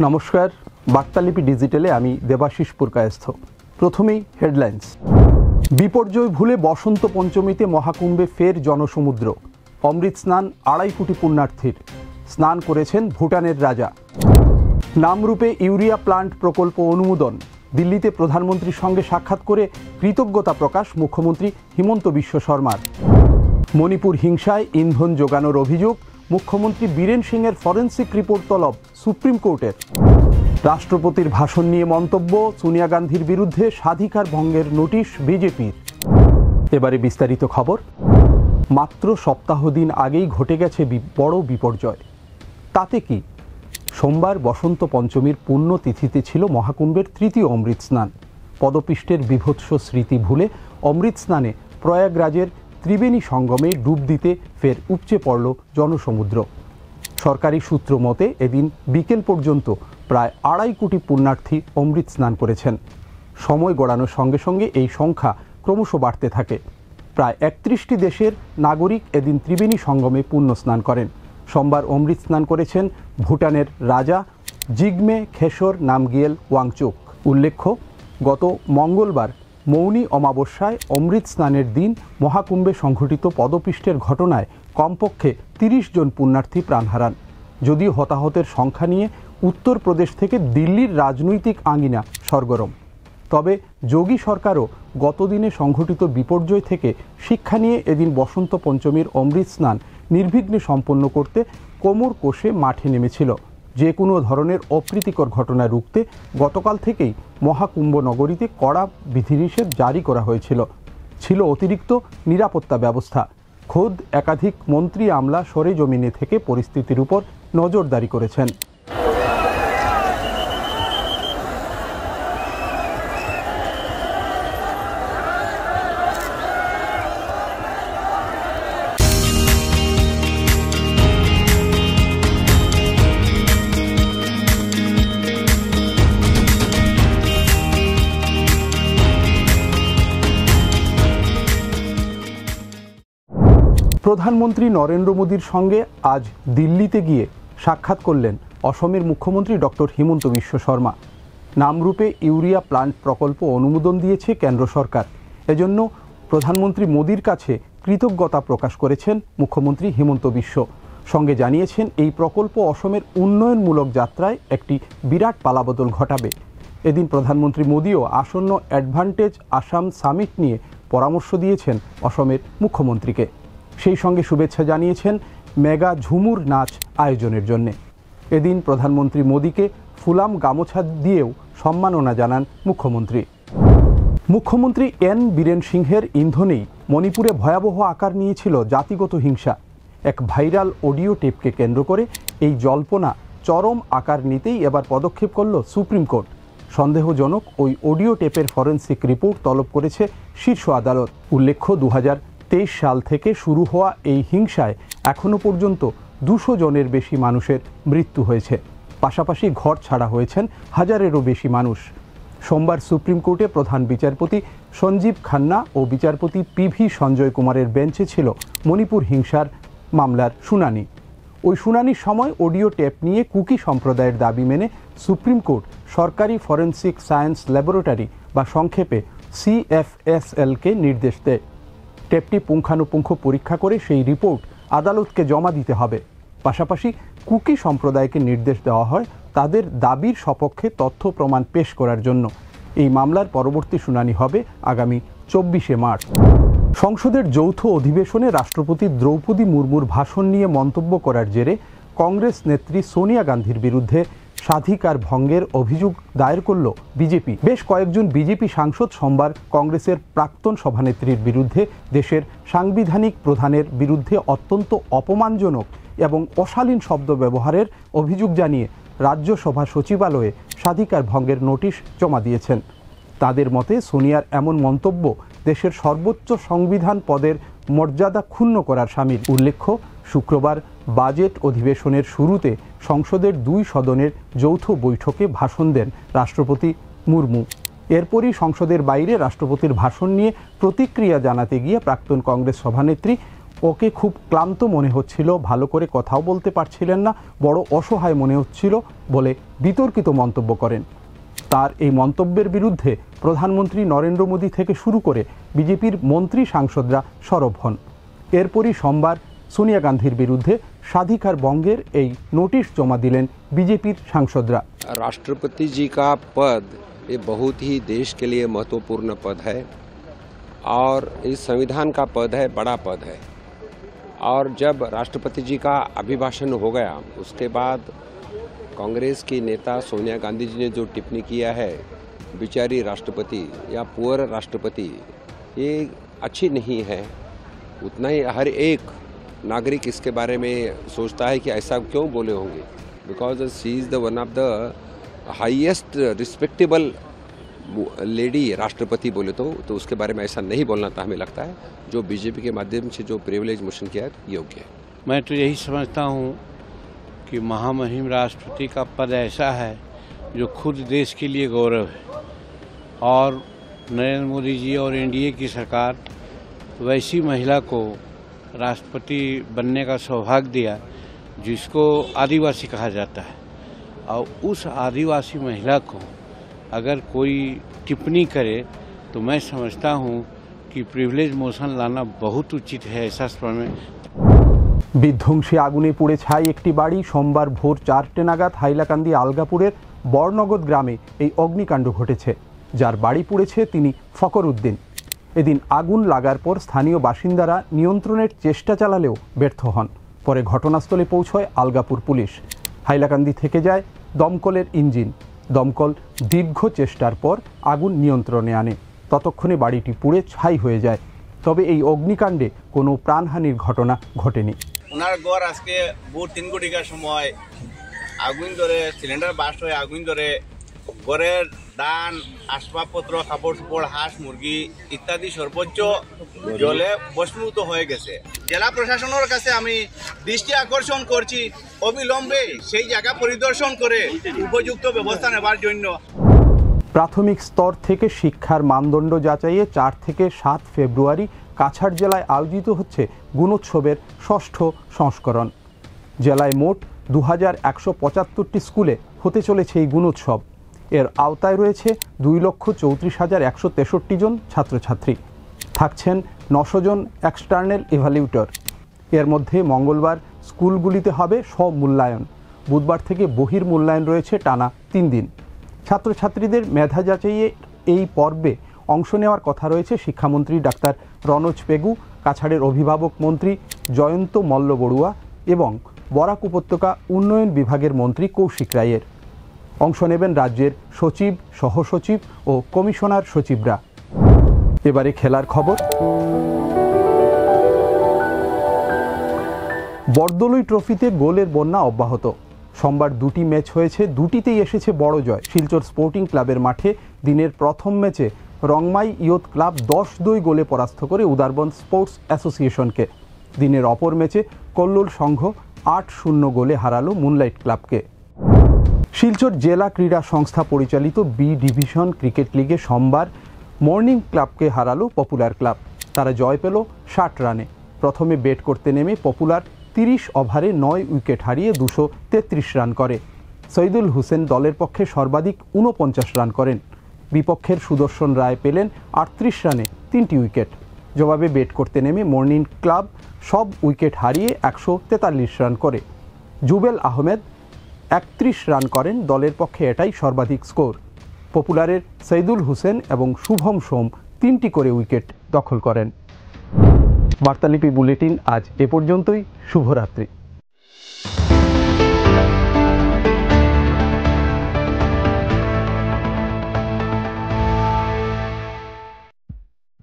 নমস্কার, বার্তালিপি ডিজিটালে আমি দেবাশিস পুরকায়স্থ। প্রথমেই হেডলাইন্স। বিপর্যয় ভুলে বসন্ত পঞ্চমীতে মহাকুম্ভে ফের জনসমুদ্র। অমৃত স্নান 2.5 কোটি পুণ্যার্থীর। স্নান করেছেন ভুটানের রাজা। নামরূপে ইউরিয়া প্লান্ট প্রকল্প অনুমোদন। দিল্লিতে প্রধানমন্ত্রীর সঙ্গে সাক্ষাৎ করে কৃতজ্ঞতা প্রকাশ মুখ্যমন্ত্রী হিমন্ত বিশ্ব শর্মার। মণিপুর হিংসায় ইন্ধন যোগানোর অভিযোগ, মুখ্যমন্ত্রী বীরেন সিংয়ের ফরেন্সিক রিপোর্ট তলব সুপ্রিম কোর্টের। রাষ্ট্রপতির ভাষণ নিয়ে মন্তব্য, সোনিয়া গান্ধীর বিরুদ্ধে স্বাধিকার ভঙ্গের নোটিশ বিজেপির। এবারে বিস্তারিত খবর। মাত্র সপ্তাহ দিন আগেই ঘটে গেছে বড় বিপর্যয়। তাতে কি? সোমবার বসন্ত পঞ্চমীর পুণ্যতিথিতে ছিল মহাকুম্ভের তৃতীয় অমৃত স্নান। পদপিষ্টের বীভৎস স্মৃতি ভুলে অমৃত স্নানে প্রয়াগরাজের ত্রিবেণী সঙ্গমে ডুব দিতে ফের উপচে পড়ল জনসমুদ্র। সরকারি সূত্র মতে এদিন বিকেল পর্যন্ত প্রায় 2.5 কোটি পুণ্যার্থী অমৃত স্নান করেছেন। সময় গড়ানোর সঙ্গে সঙ্গে এই সংখ্যা ক্রমশ বাড়তে থাকে। প্রায় 31টি দেশের নাগরিক এদিন ত্রিবেণী সঙ্গমে পুণ্য স্নান করেন। সোমবার অমৃত স্নান করেছেন ভুটানের রাজা জিগমে খেসর নামগিয়েল ওয়াংচুক। উল্লেখ্য, গত মঙ্গলবার মৌনী অমাবস্যায় অমৃত স্নানের দিন মহাকুম্ভে সংঘটিত পদপিষ্টের ঘটনায় কমপক্ষে 30 জন পুণ্যার্থী প্রাণ হারান। যদিও হতাহতের সংখ্যা নিয়ে উত্তরপ্রদেশ থেকে দিল্লির রাজনৈতিক আঙিনা সরগরম। তবে যোগী সরকারও গতদিনে সংঘটিত বিপর্যয় থেকে শিক্ষা নিয়ে এদিন বসন্ত পঞ্চমীর অমৃত স্নান নির্বিঘ্নে সম্পন্ন করতে কোমর কষে মাঠে নেমেছিল। যে কোনো ধরনের অপ্রীতিকর ঘটনা রুখতে গতকাল থেকেই মহাকুম্ভ নগরীতে কড়া বিধিনিষেধ জারি করা হয়েছিল। ছিল অতিরিক্ত নিরাপত্তা ব্যবস্থা। খোদ একাধিক মন্ত্রী আমলা সরেজমিনে থেকে পরিস্থিতির উপর নজরদারি করেছেন। প্রধানমন্ত্রী নরেন্দ্র মোদীর সঙ্গে আজ দিল্লিতে গিয়ে সাক্ষাৎ করলেন অসমের মুখ্যমন্ত্রী doctor Himanta Biswa Sarma. নামরূপে urea plant প্রকল্প অনুমোদন দিয়েছে কেন্দ্র সরকার। এজন্য প্রধানমন্ত্রী মোদীর কাছে কৃতজ্ঞতা প্রকাশ করেছেন মুখ্যমন্ত্রী হিমন্ত বিশ্ব। সঙ্গে জানিয়েছেন এই প্রকল্প অসমের উন্নয়নমূলক যাত্রায় একটি বিরাট পালাবদল ঘটাবে। এদিন প্রধানমন্ত্রী মোদীও আসন্ন অ্যাডভান্টেজ আসাম সামিট নিয়ে পরামর্শ দিয়েছেন অসমের মুখ্যমন্ত্রীকে। সেই সঙ্গে শুভেচ্ছা জানিয়েছেন মেগা ঝুমুর নাচ আয়োজনের জন্যে। এদিন প্রধানমন্ত্রী মোদীকে ফুলাম গামোছা দিয়েও সম্মাননা জানান মুখ্যমন্ত্রী। মুখ্যমন্ত্রী এন বীরেন সিংহের ইন্ধনেই মণিপুরে ভয়াবহ আকার নিয়েছিল জাতিগত হিংসা। এক ভাইরাল অডিও টেপকে কেন্দ্র করে এই জল্পনা চরম আকার নিতেই এবার পদক্ষেপ করল সুপ্রিম কোর্ট। সন্দেহজনক ওই অডিও টেপের ফরেন্সিক রিপোর্ট তলব করেছে শীর্ষ আদালত। উল্লেখ্য, 2023 সাল থেকে শুরু হওয়া এই হিংসায় এখনও পর্যন্ত 200 জনের বেশি মানুষের মৃত্যু হয়েছে। পাশাপাশি ঘর ছাড়া হয়েছেন হাজারেরও বেশি মানুষ। সোমবার সুপ্রিম কোর্টে প্রধান বিচারপতি সঞ্জীব খান্না ও বিচারপতি পিভি সঞ্জয় কুমারের বেঞ্চে ছিল মণিপুর হিংসার মামলার শুনানি। ওই শুনানির সময় অডিও টেপ নিয়ে কুকি সম্প্রদায়ের দাবি মেনে সুপ্রিম কোর্ট সরকারি ফরেন্সিক সায়েন্স ল্যাবরেটরি বা সংক্ষেপে CFSLকে নির্দেশ দেয় টেপটি পুঙ্খানুপুঙ্খ পরীক্ষা করে সেই রিপোর্ট আদালতকে জমা দিতে হবে। পাশাপাশি কুকি সম্প্রদায়কে নির্দেশ দেওয়া হয় তাদের দাবির সপক্ষে তথ্য প্রমাণ পেশ করার জন্য। এই মামলার পরবর্তী শুনানি হবে আগামী 24শে মার্চ। সংসদের যৌথ অধিবেশনে রাষ্ট্রপতি দ্রৌপদী মুর্মুর ভাষণ নিয়ে মন্তব্য করার জেরে কংগ্রেস নেত্রী সোনিয়া গান্ধীর বিরুদ্ধে স্বাধিকার ভঙ্গের অভিযোগ দায়ের করল বিজেপি। বেশ কয়েকজন বিজেপি সাংসদ সোমবার কংগ্রেসের প্রাক্তন সভানেত্রীর বিরুদ্ধে দেশের সাংবিধানিক প্রধানের বিরুদ্ধে অত্যন্ত অপমানজনক এবং অশালীন শব্দ ব্যবহারের অভিযোগ জানিয়ে রাজ্যসভা সচিবালয়ে স্বাধিকার ভঙ্গের নোটিশ জমা দিয়েছেন। তাদের মতে সোনিয়ার এমন মন্তব্য দেশের সর্বোচ্চ সংবিধান পদের মর্যাদা ক্ষুণ্ণ করার শামিল। উল্লেখ্য, শুক্রবার বাজেট অধিবেশনের শুরুতে সংসদের 2 সদনের যৌথ বৈঠকে ভাষণ দেন রাষ্ট্রপতি মুর্মু। এরপরই সংসদের বাইরে রাষ্ট্রপতির ভাষণ নিয়ে প্রতিক্রিয়া জানাতে গিয়ে প্রাক্তন কংগ্রেস সভানেত্রী ওকে খুব ক্লান্ত মনে হচ্ছিল, ভালো করে কথাও বলতে পারছিলেন না, বড় অসহায় মনে হচ্ছিল বলে বিতর্কিত মন্তব্য করেন। তার এই মন্তব্যের বিরুদ্ধে প্রধানমন্ত্রী নরেন্দ্র মোদী থেকে শুরু করে বিজেপির মন্ত্রী সাংসদরা সরব হন। এরপরই সোমবার সোনিয়া গান্ধীর বিরুদ্ধে স্বাধিকার ভঙ্গের এই নোটিশ জমা দিলেন বিজেপির সাংসদরা। राष्ट्रपति जी का पद ये बहुत ही देश के लिए महत्वपूर्ण पद है और इस संविधान का पद है, बड़ा पद है। और जब राष्ट्रपति जी का अभिभाषण हो गया उसके बाद कांग्रेस की नेता सोनिया गांधी जी ने जो टिप्पणी किया है, बेचारी राष्ट्रपति या पुअर राष्ट्रपति, ये अच्छी नहीं है। उतना ही हर एक नागरिक इसके बारे में सोचता है कि ऐसा क्यों बोले होंगे, because she is the one of the highest respectable lady राष्ट्रपति बोले तो उसके बारे में ऐसा नहीं बोलना था, हमें लगता है जो बीजेपी के माध्यम से जो प्रिविलेज मोशन किया है योग्य है। मैं तो यही समझता हूँ कि महामहिम राष्ट्रपति का पद ऐसा है जो खुद देश के लिए गौरव है और नरेंद्र मोदी जी और एनडीए की सरकार वैसी महिला को राष्ट्रपति बनने का सौभाग्य दिया जिसको आदिवासी कहा जाता है। और उस आदिवासी महिला को अगर कोई टिप्पणी करे तो मैं समझता हूँ कि प्रिविलेज मोशन लाना बहुत उचित है। ऐसा समय বিধ্বংসী আগুনে পুড়ে ছাই একটি বাড়ি। সোমবার ভোর 4টে নাগাদ হাইলাকান্দি আলগাপুরের বড়নগদ গ্রামে এই অগ্নিকাণ্ড ঘটেছে। যার বাড়ি পুড়েছে তিনি ফকর উদ্দিন। এদিন আগুন লাগার পর স্থানীয় বাসিন্দারা নিয়ন্ত্রণের চেষ্টা চালালেও ব্যর্থ হন। পরে ঘটনাস্থলে পৌঁছয় আলগাপুর পুলিশ। হাইলাকান্দি থেকে যায় দমকলের ইঞ্জিন। দমকল দীর্ঘ চেষ্টার পর আগুন নিয়ন্ত্রণে আনে। ততক্ষণে বাড়িটি পুড়ে ছাই হয়ে যায়। তবে এই অগ্নিকাণ্ডে কোনো প্রাণহানির ঘটনা ঘটেনি। ওনার ঘর আজকে ভোর 3 ঘটিকার সময় আগুন ধরে, সিলিন্ডার বাস্ট হয়ে আগুন ধরে ঘরের ধান, আসবাবপত্র, কাপড় চোপড়, হাঁস মুরগি ইত্যাদি সর্বোচ্চ জলে ভস্মীভূত হয়ে গেছে। জেলা প্রশাসনের কাছে আমি দৃষ্টি আকর্ষণ করছি অবিলম্বে সেই জায়গা পরিদর্শন করে উপযুক্ত ব্যবস্থা নেবার জন্য। প্রাথমিক স্তর থেকে শিক্ষার মানদণ্ড যাচাইয়ে 4 থেকে 7 ফেব্রুয়ারি কাছাড় জেলায় আয়োজিত হচ্ছে গুণোৎসবের ষষ্ঠ সংস্করণ। জেলায় মোট 2175টি স্কুলে হতে চলেছে এই গুণোৎসব। এর আওতায় রয়েছে 2,34,163 জন ছাত্রছাত্রী। থাকছেন 900 জন এক্সটার্নাল ইভ্যালুয়েটর। এর মধ্যে মঙ্গলবার স্কুলগুলিতে হবে স্ব-মূল্যায়ন। বুধবার থেকে বহির্মূল্যায়ন রয়েছে টানা 3 দিন। ছাত্রছাত্রীদের মেধা যাচাইয়ে এই পর্বে অংশ নেওয়ার কথা রয়েছে শিক্ষামন্ত্রী ডাক্তার রনোজ পেগু, কাছাড়ের অভিভাবক মন্ত্রী জয়ন্ত মল্ল বড়ুয়া এবং বরাক উপত্যকা উন্নয়ন বিভাগের মন্ত্রী কৌশিক রায়ের। অংশ নেবেন রাজ্যের সচিব, সহসচিব ও কমিশনার সচিবরা। এবারে খেলার খবর। বরদলৈ ট্রফিতে গোলের বন্যা অব্যাহত। সোমবার 2টি ম্যাচ হয়েছে, 2টিতেই এসেছে বড় জয়। শিলচর স্পোর্টিং ক্লাবের মাঠে দিনের প্রথম ম্যাচে রংমাই ইয়ত ক্লাব 10-2 গোলে পরাস্ত করে উদারবন স্পোর্টস অ্যাসোসিয়েশনকে। দিনের অপর ম্যাচে কল্লোল সংঘ 8-0 গোলে হারালো মুনলাইট ক্লাবকে। শিলচর জেলা ক্রীড়া সংস্থা পরিচালিত বি ডিভিশন ক্রিকেট লিগে সোমবার মর্নিং ক্লাবকে হারালো পপুলার ক্লাব। তারা জয় পেল 60 রানে। প্রথমে ব্যাট করতে নেমে পপুলার 30 ওভারে 9 উইকেট হারিয়ে 233 রান করে। সৈদুল হোসেন দলের পক্ষে সর্বাধিক 49 রান করেন। বিপক্ষের সুদর্শন রায় পেলেন 38 রানে 3টি উইকেট। জবাবে ব্যাট করতে নেমে মর্নিং ক্লাব সব উইকেট হারিয়ে 143 রান করে। জুবেল আহমেদ 31 রান করেন। দলের পক্ষে এটাই সর্বাধিক স্কোর। পপুলারের সৈদুল হোসেন এবং শুভম সোম 3টি করে উইকেট দখল করেন। বার্তালিপি বুলেটিন আজ এ পর্যন্তই। শুভরাত্রি।